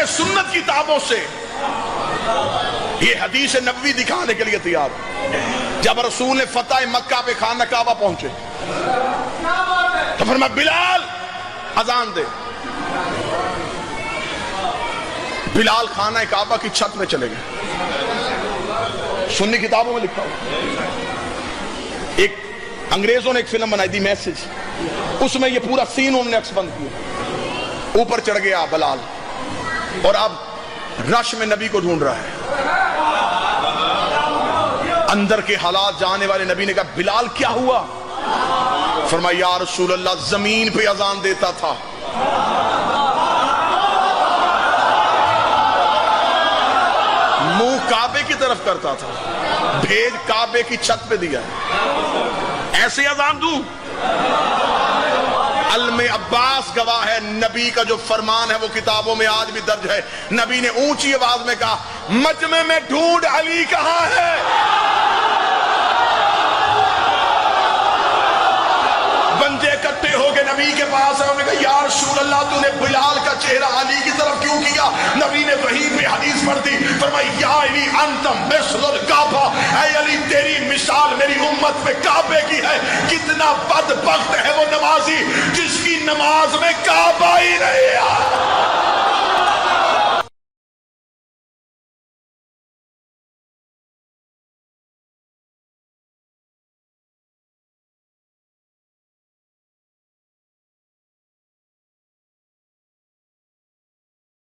اہل سنت کی کتابوں سے یہ حدیث نبوی دکھانے کے لیے تیار. جب رسول نے فتح مکہ پہ خانہ کعبہ پہنچے تو فرمایا بلال اذان دے. بلال خانہ کعبہ کی چھت میں چلے گئے. سنی کتابوں میں لکھا ہوا. ایک انگریزوں نے ایک فلم بنائی دی میسج, اس میں یہ پورا سین انہوں نے عکس بند کیا. اوپر چڑھ گیا بلال اور اب رش میں نبی کو ڈھونڈ رہا ہے. اندر کے حالات جانے والے نبی نے کہا بلال کیا ہوا؟ فرمایا یا رسول اللہ زمین پہ اذان دیتا تھا, منہ کعبے کی طرف کرتا تھا, بھیج کعبے کی چھت پہ دیا ہے, ایسے اذان دوں؟ علم عباس گواہ ہے, نبی کا جو فرمان ہے وہ کتابوں میں آج بھی درج ہے. نبی نے اونچی آواز میں کہا مجمع میں ڈھونڈ علی کہاں ہے؟ بندے اکٹھے ہو کے نبی کے پاس انہوں نے کہا یا رسول اللہ تو نے بلال کا چہرہ علی کی طرف کیوں کیا؟ نبی نے وہی پہ حدیث پڑھ دی. فرمایا یا علی انت مثل الکعبہ, اے علی تیری مثال میری امت پہ کعبے کی ہے. کتنا بدبخت ہے وہ نمازی جس کی نماز میں کعبہ ہی نہیں ہے.